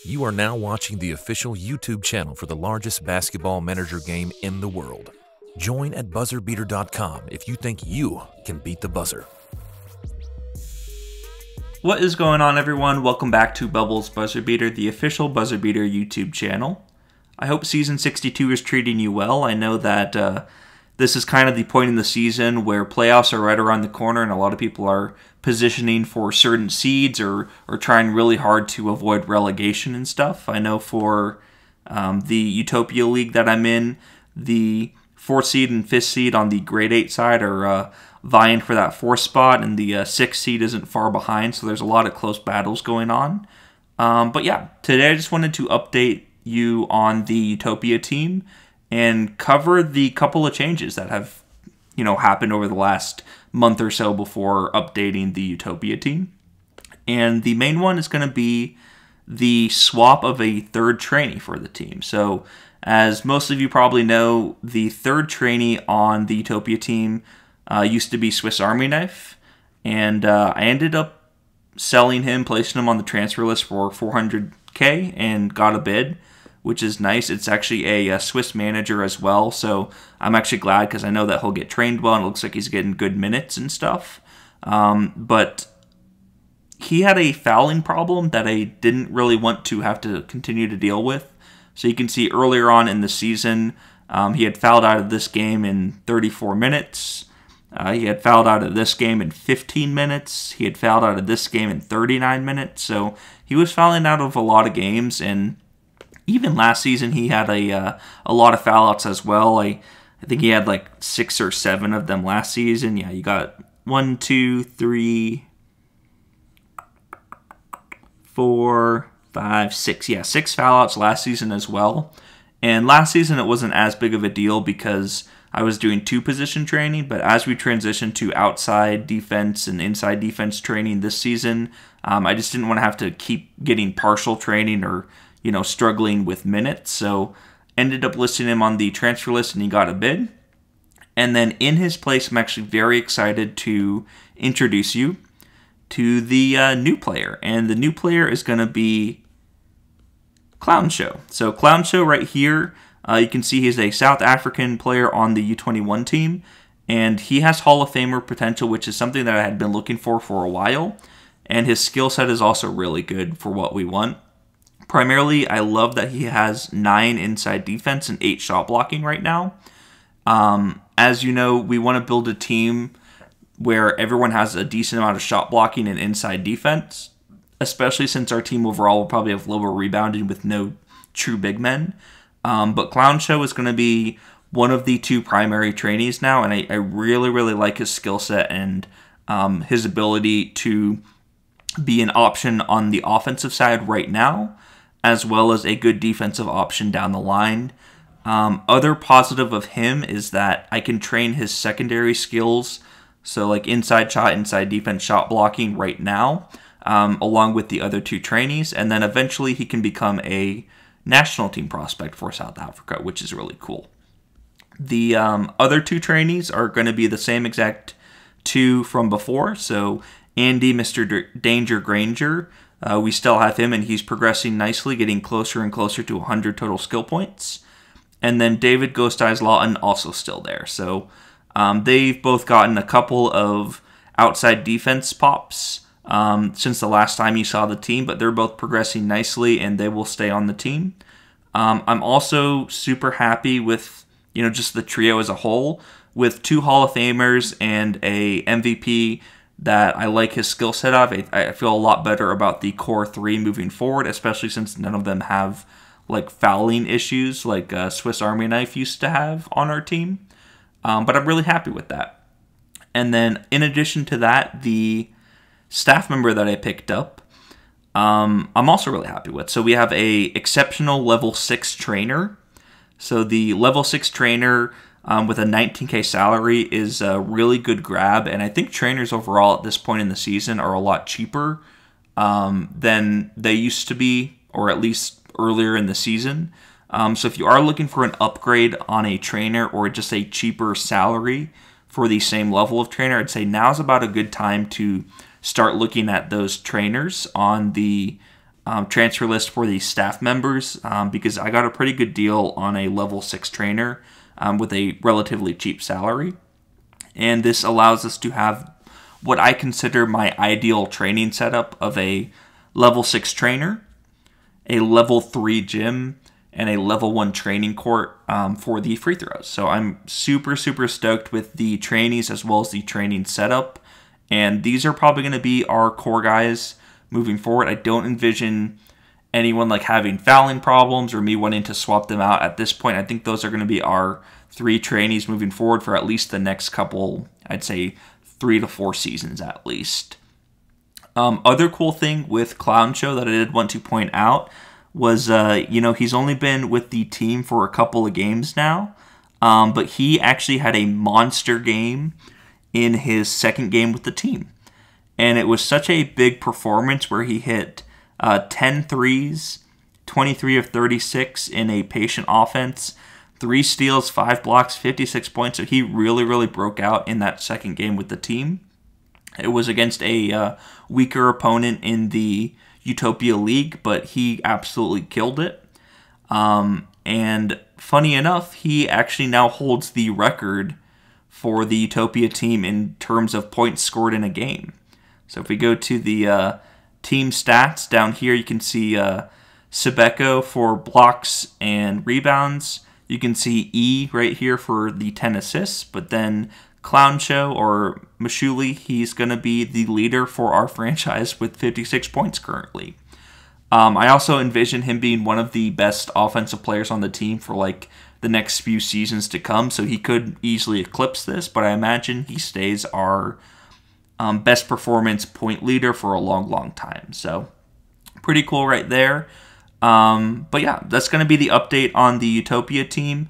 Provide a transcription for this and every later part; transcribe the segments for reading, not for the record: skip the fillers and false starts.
You are now watching the official YouTube channel for the largest basketball manager game in the world. Join at BuzzerBeater.com if you think you can beat the buzzer. What is going on, everyone? Welcome back to Bubbles BuzzerBeater, the official BuzzerBeater YouTube channel. I hope Season 62 is treating you well. I know that this is kind of the point in the season where playoffs are right around the corner and a lot of people are positioning for certain seeds or trying really hard to avoid relegation and stuff. I know for the Utopia League that I'm in, the 4th seed and 5th seed on the grade 8 side are vying for that 4th spot, and the 6th seed isn't far behind, so there's a lot of close battles going on. But yeah, today I just wanted to update you on the Utopia team and cover the couple of changes that have, happened over the last month or so before updating the Utopia team. And the main one is going to be the swap of a 3rd trainee for the team. So, as most of you probably know, the 3rd trainee on the Utopia team used to be Swiss Army Knife, and I ended up selling him, placing him on the transfer list for $400K and got a bid, which is nice. It's actually a Swiss manager as well, so I'm actually glad because I know that he'll get trained well and it looks like he's getting good minutes and stuff. But he had a fouling problem that I didn't really want to have to continue to deal with. So you can see earlier on in the season, he had fouled out of this game in 34 minutes. He had fouled out of this game in 15 minutes. He had fouled out of this game in 39 minutes. So he was fouling out of a lot of games, and even last season, he had a lot of foul outs as well. I think he had like 6 or 7 of them last season. Yeah, you got 1, 2, 3, 4, 5, 6. Yeah, 6 foul outs last season as well. And last season, it wasn't as big of a deal because I was doing 2 position training. But as we transitioned to outside defense and inside defense training this season, I just didn't want to have to keep getting partial training or struggling with minutes. So ended up listing him on the transfer list and he got a bid. And then in his place, I'm actually very excited to introduce you to the new player. And the new player is going to be Clown Show. So Clown Show right here, you can see he's a South African player on the U21 team. And he has Hall of Famer potential, which is something that I had been looking for a while. And his skill set is also really good for what we want. Primarily, I love that he has 9 inside defense and 8 shot blocking right now. As you know, we want to build a team where everyone has a decent amount of shot blocking and inside defense, especially since our team overall will probably have lower rebounding with no true big men. But Clown Show is going to be one of the 2 primary trainees now, and I really, really like his skill set and his ability to be an option on the offensive side right now, as well as a good defensive option down the line. Other positive of him is that I can train his secondary skills, so like inside shot, inside defense, shot blocking right now, along with the other 2 trainees, and then eventually he can become a national team prospect for South Africa, which is really cool. The other 2 trainees are going to be the same exact 2 from before, so Andy, Mr. Danger Granger, we still have him, and he's progressing nicely, getting closer and closer to 100 total skill points. And then David Ghost Eyes Lawton also still there. So they've both gotten a couple of outside defense pops since the last time you saw the team, but they're both progressing nicely, and they will stay on the team. I'm also super happy with just the trio as a whole, with 2 Hall of Famers and a MVP that I like his skill set of. I feel a lot better about the core 3 moving forward, especially since none of them have like fouling issues like Swiss Army Knife used to have on our team. But I'm really happy with that. And then in addition to that, the staff member that I picked up, I'm also really happy with. So we have a exceptional level 6 trainer. So the level 6 trainer with a $19K salary is a really good grab, and I think trainers overall at this point in the season are a lot cheaper than they used to be, or at least earlier in the season. So if you are looking for an upgrade on a trainer or just a cheaper salary for the same level of trainer, I'd say now's about a good time to start looking at those trainers on the transfer list for the staff members because I got a pretty good deal on a level 6 trainer with a relatively cheap salary. And this allows us to have what I consider my ideal training setup of a level 6 trainer, a level 3 gym, and a level 1 training court for the free throws. So I'm super, super stoked with the trainees as well as the training setup. And these are probably going to be our core guys moving forward. I don't envision anyone like having fouling problems or me wanting to swap them out at this point. I think those are going to be our 3 trainees moving forward for at least the next couple, I'd say 3 to 4 seasons at least. Other cool thing with Clown Show that I did want to point out was, he's only been with the team for a couple of games now, but he actually had a monster game in his second game with the team. And it was such a big performance where he hit 10 threes, 23 of 36 in a patient offense, 3 steals, 5 blocks, 56 points. So he really, really broke out in that second game with the team. It was against a weaker opponent in the Utopia League, but he absolutely killed it. And funny enough, he actually now holds the record for the Utopia team in terms of points scored in a game. So if we go to the team stats down here, you can see Sebeko for blocks and rebounds. You can see E right here for the 10 assists, but then Clown Show or Mashuli, he's going to be the leader for our franchise with 56 points currently. I also envision him being one of the best offensive players on the team for like the next few seasons to come, so he could easily eclipse this, but I imagine he stays our best performance point leader for a long, long time. So pretty cool right there. But yeah, that's going to be the update on the Utopia team.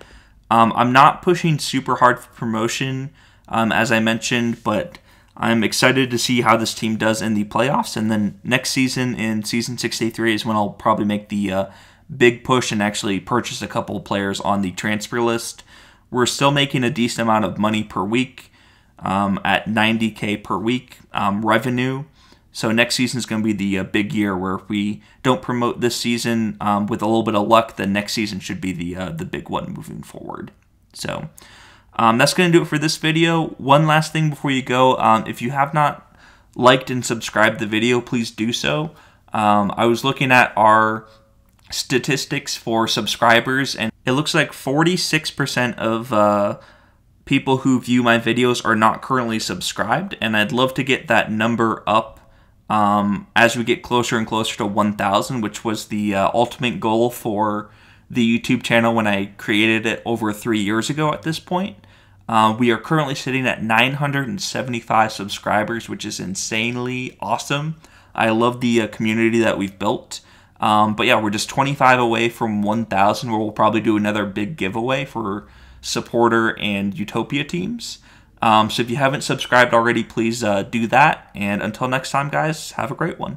I'm not pushing super hard for promotion, as I mentioned, but I'm excited to see how this team does in the playoffs. And then next season, in season 63, is when I'll probably make the big push and actually purchase a couple of players on the transfer list. We're still making a decent amount of money per week, at $90K per week revenue. So next season is going to be the big year where if we don't promote this season with a little bit of luck, then next season should be the big one moving forward. So that's going to do it for this video. One last thing before you go. If you have not liked and subscribed the video, please do so. I was looking at our statistics for subscribers, and it looks like 46% of people who view my videos are not currently subscribed, and I'd love to get that number up as we get closer and closer to 1,000, which was the ultimate goal for the YouTube channel when I created it over 3 years ago at this point. We are currently sitting at 975 subscribers, which is insanely awesome. I love the community that we've built. But yeah, we're just 25 away from 1,000, where we'll probably do another big giveaway for supporter and Utopia teams. So if you haven't subscribed already, please do that. And until next time, guys, have a great one.